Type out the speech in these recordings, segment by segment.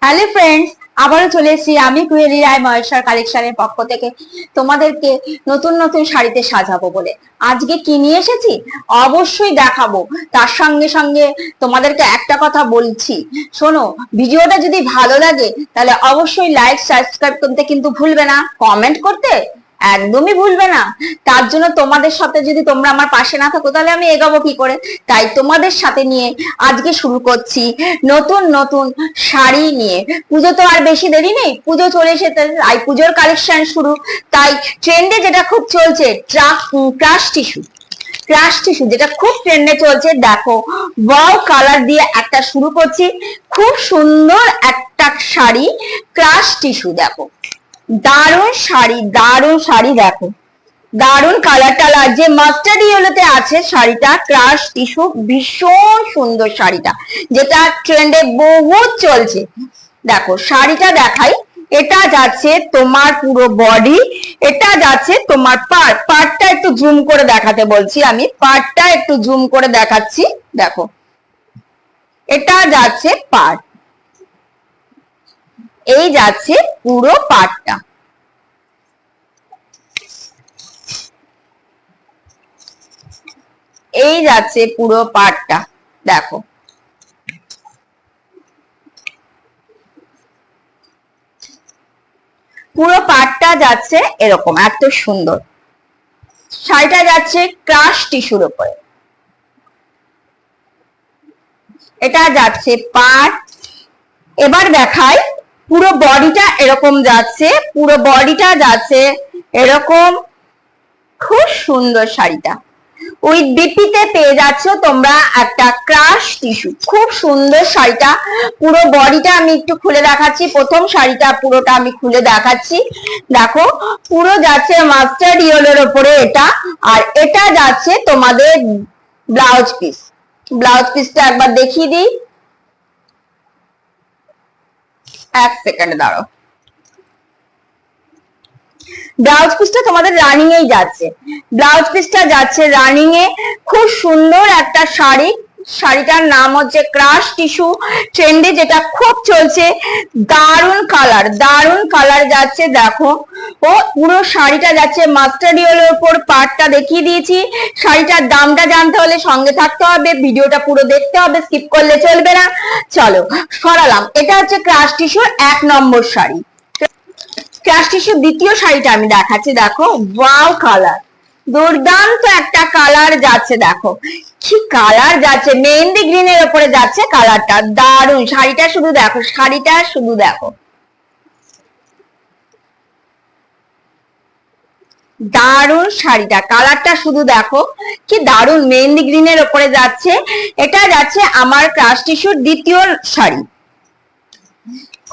Hello friends, আবারও চলে এসেছি আমি কুহেলি রায় মহেশ্বর কালেকশনের পক্ষ থেকে তোমাদেরকে নতুন নতুন শাড়িতে সাজাবো বলে। আজকে কি নিয়ে এসেছি অবশ্যই দেখাবো। তার সঙ্গে সঙ্গে তোমাদেরকে একটা কথা বলছি, শোনো, ভিডিওটা যদি ভালো লাগে তাহলে অবশ্যই লাইক সাবস্ক্রাইব করতে কিন্তু ভুলবে না, কমেন্ট করতে একদমই ভুলবে না। তার জন্য তোমাদের সাথে যদি তোমরা আমার পাশে না থাকো তাহলে আমি এগোবো কি করে? তাই তোমাদের সাথে নিয়ে আজকে শুরু করছি নতুন নতুন শাড়ি নিয়ে। পুজো তো আর বেশি দেরি নেই, পুজো চলে এসেছে, তাই পুজোর কালেকশন শুরু। তাই ট্রেন্ডে যেটা খুব চলছে ক্রাশ টিস্যু, ক্রাশ টিস্যু যেটা খুব ট্রেন্ডে চলছে, দেখো ওয়াও কালার দিয়ে একটা শুরু করছি। খুব সুন্দর একটা শাড়ি ক্রাশ টিস্যু, দেখো দারুণ শাড়ি, দারুণ শাড়ি, দেখো দারুণ কালারটা লাগছে, মাস্টার্ড ইয়েলোতে আছে শাড়িটা, ক্রাশ টিস্যু, ভীষণ সুন্দর শাড়িটা, যেটা ট্রেন্ডে বহুত চলছে। দেখো শাড়িটা দেখাই, এটা যাচ্ছে তোমার পুরো বডি, এটা যাচ্ছে তোমার পার্টটা একটু জুম করে দেখাতে বলছি, আমি পার্টটা একটু জুম করে দেখাচ্ছি। দেখো এটা যাচ্ছে পার্ট, এই যাচ্ছে পুরো পার্টটা, এই যাচ্ছে পুরো পার্টটা। দেখো পুরো পার্টটা যাচ্ছে এরকম, এত সুন্দর শাড়িটা যাচ্ছে ক্রাশ টিস্যুর উপরে। এটা যাচ্ছে পার্ট। এবার দেখাই পুরো বডিটা এরকম যাচ্ছে, পুরো বডিটা যাচ্ছে এরকম, খুব সুন্দর শাড়িটা। ওই বিপিতে পেয়ে যাচ্ছ তোমরা একটা ক্রাশ টিস্যু, খুব সুন্দর শাড়িটা। পুরো বডিটা আমি একটু খুলে দেখাচ্ছি, প্রথম শাড়িটা পুরোটা আমি খুলে দেখাচ্ছি। দেখো পুরো যাচ্ছে মাস্টার্ড ইয়েলোর উপরে এটা, আর এটা যাচ্ছে তোমাদের ব্লাউজ পিস। ব্লাউজ পিসটা একবার দেখিয়ে দিই, এক সেকেন্ড দাঁড়াও। ব্লাউজ পিসটা তোমাদের রানিং এই যাচ্ছে, ব্লাউজ পিসটা যাচ্ছে রানিং এ। খুব সুন্দর একটা শাড়ি, শাড়িটার নাম হচ্ছে ক্রাশ টিস্যু, ট্রেন্ডে যেটা খুব চলছে। দারুণ কালার, দারুণ কালার যাচ্ছে, দেখো ও পুরো শাড়িটা যাচ্ছে মাস্টার্ড ইয়েলোর উপর, পার্টটা দেখিয়ে দিয়েছি। শাড়িটার দামটা জানতে হলে সঙ্গে থাকতে হবে, ভিডিওটা পুরো দেখতে হবে, স্কিপ করলে চলবে না। চলো সরালাম, এটা হচ্ছে ক্রাশ টিস্যুর 1 নম্বর শাড়ি। ক্রাশ টিস্যুর দ্বিতীয় শাড়িটা আমি দেখাচ্ছি, দেখো ওয়াও কালার, দুর্দান্ত একটা কালার যাচ্ছে, দেখো কি কালার যাচ্ছে, মেহেন্দি গ্রিনের উপরে যাচ্ছে কালারটা, দারুণ শাড়িটা, শুধু দেখো শাড়িটা, শুধু দেখো দারুণ শাড়িটা, কালারটা শুধু দেখো কি দারুণ, মেহেন্দি গ্রিনের উপরে যাচ্ছে। এটা যাচ্ছে আমার ক্রাশ টিস্যুর দ্বিতীয় শাড়ি,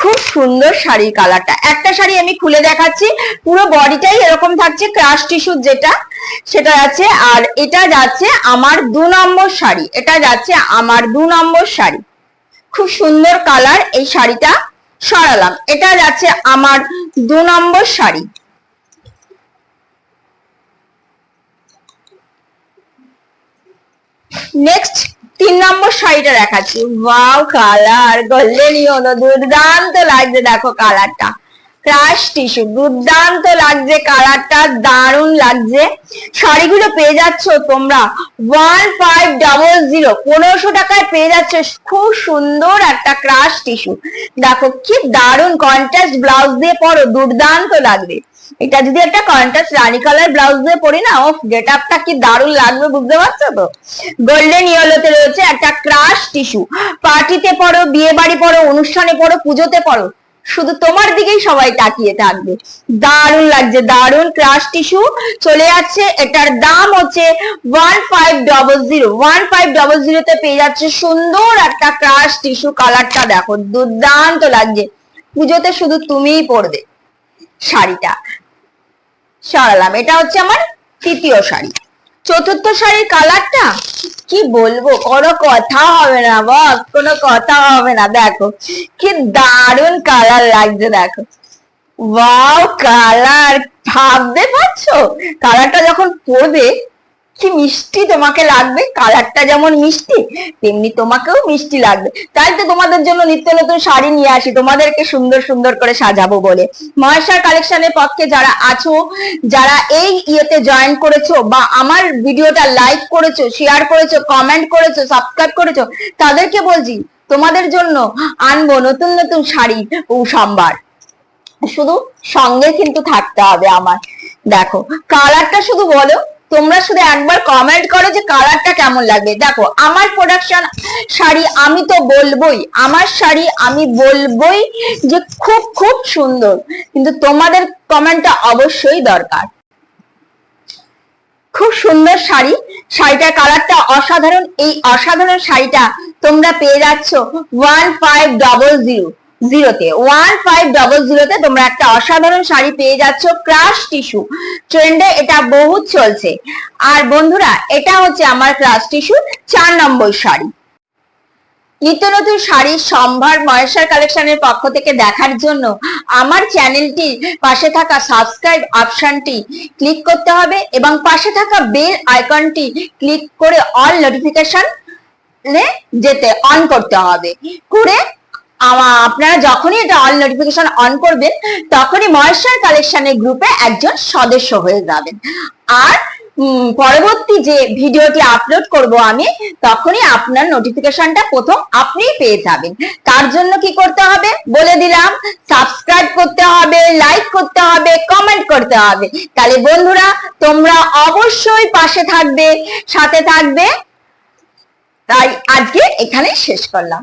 খুব সুন্দর শাড়ির কালারটা। একটা শাড়ি আমি খুলে দেখাচ্ছি, পুরো বডিটাই এরকম থাকছে ক্রাশ টিস্যুর যেটা, সেটা যাচ্ছে। আর এটা যাচ্ছে আমার 2 নম্বর শাড়ি, এটা যাচ্ছে আমার 2 নম্বর শাড়ি, খুব সুন্দর কালার এই শাড়িটা। সরালাম, এটা যাচ্ছে আমার 2 নম্বর শাড়ি। নেক্সট 3 নম্বর শাড়িটা দেখাচ্ছি, ওয়াও কালার, গোল্ডেন ইয়েলো, দুর্দান্ত লাগছে, দেখো কালারটা, ক্রাশ টিস্যু, দুর্দান্ত লাগছে কালারটা, দারুণ লাগছে। শাড়িগুলো পেয়ে যাচ্ছ তোমরা 1500, 1500 টাকায় পেয়ে যাচ্ছে খুব সুন্দর একটা ক্রাশ টিস্যু। দেখো কি দারুণ, কন্ট্রাস্ট ব্লাউজ দিয়ে পরো, দুর্দান্ত লাগবে। এটা যদি একটা কন্ট্রাস্ট রানী কালার ব্লাউজ দিয়ে পরি না, ও গেট আপটা কি দারুণ লাগবে, বুঝতে পারছো তো? গোল্ডেন ইয়েলোতে রয়েছে একটা ক্রাশ টিস্যু, পার্টিতে পরো, বিয়ে বাড়ি পরো, অনুষ্ঠানে পরো, পুজোতে পরো, শুধু তোমার দিকেই সবাই তাকিয়ে থাকবে, দারুণ লাগছে, দারুণ ক্রাশ টিস্যু চলে যাচ্ছে। এটার দাম হচ্ছে 1500, 1500 তে পেয়ে যাচ্ছে সুন্দর একটা ক্রাশ টিস্যু। কালারটা দেখো দুর্দান্ত লাগছে, পুজোতে শুধু তুমিই পরবে শাড়িটা। সরালাম, এটা হচ্ছে আমার তৃতীয় শাড়ি। চতুর্থ শাড়ির কালারটা কি বলবো, কোনো কথা হবে না বস, কোনো কথা হবে না। দেখো কি দারুণ কালার লাগছে, দেখো ওয়াও কালার, ভাবতে পারছো কালারটা যখন পরবে কি মিষ্টি তোমাকে লাগবে, কালারটা যেমন মিষ্টি তেমনি তোমাকেও মিষ্টি লাগবে। তাই তো তোমাদের জন্য নিত্য নতুন শাড়ি নিয়ে আসি, তোমাদেরকে সুন্দর সুন্দর করে সাজাবো বলে। মহেশ্বর কালেকশনের পক্ষে যারা আছো, যারা এই ইয়েতে জয়েন করেছো বা আমার ভিডিওটা লাইক করেছো, শেয়ার করেছো, কমেন্ট করেছো, সাবস্ক্রাইব করেছো, তাদেরকে বলছি তোমাদের জন্য আনবো নতুন নতুন শাড়ি ও সম্ভার। শুধু সঙ্গে কিন্তু থাকতে হবে আমার। দেখো কালারটা শুধু বলো, তোমরা শুধু একবার কমেন্ট করো যে কালারটা কেমন লাগবে। দেখো আমার প্রোডাকশন শাড়ি আমি তো বলবোই, আমার শাড়ি আমি বলবোই যে খুব খুব সুন্দর, কিন্তু তোমাদের কমেন্টটা অবশ্যই দরকার। খুব সুন্দর শাড়ি, শাড়িটার কালারটা অসাধারণ। এই অসাধারণ শাড়িটা তোমরা পেয়ে যাচ্ছ 1500 1500 তোমরা একটা অসাধারণ শাড়ি পেয়ে যাচ্ছ। ক্রাশ টিস্যু ট্রেন্ডে এটা বহুত চলছে। আর বন্ধুরা এটা হচ্ছে আমার ক্রাশ টিস্যু 4 নম্বর শাড়ি। নিত্য নতুন শাড়ির সম্ভার মহেশ্বর কালেকশনের পক্ষ থেকে দেখার জন্য আমার চ্যানেলটি পাশে থাকা সাবস্ক্রাইব অপশনটি ক্লিক করতে হবে এবং পাশে থাকা বেল আইকনটি ক্লিক করে অল নোটিফিকেশন যেতে অন করতে হবে। করে আপনারা যখনই এটা অল নোটিফিকেশন অন করবেন তখনই মহেশ্বর কালেকশনের গ্রুপে একজন সদস্য হয়ে যাবেন। আর পরবর্তী যে ভিডিওটি আপলোড করব আমি, তখনই আপনার নোটিফিকেশনটা প্রথম আপনি পেয়ে যাবেন। তার জন্য কি করতে হবে বলে দিলাম, সাবস্ক্রাইব করতে হবে, লাইক করতে হবে, কমেন্ট করতে হবে। তাহলে বন্ধুরা তোমরা অবশ্যই পাশে থাকবে, সাথে থাকবে। তাই আজকে এখানে শেষ করলাম।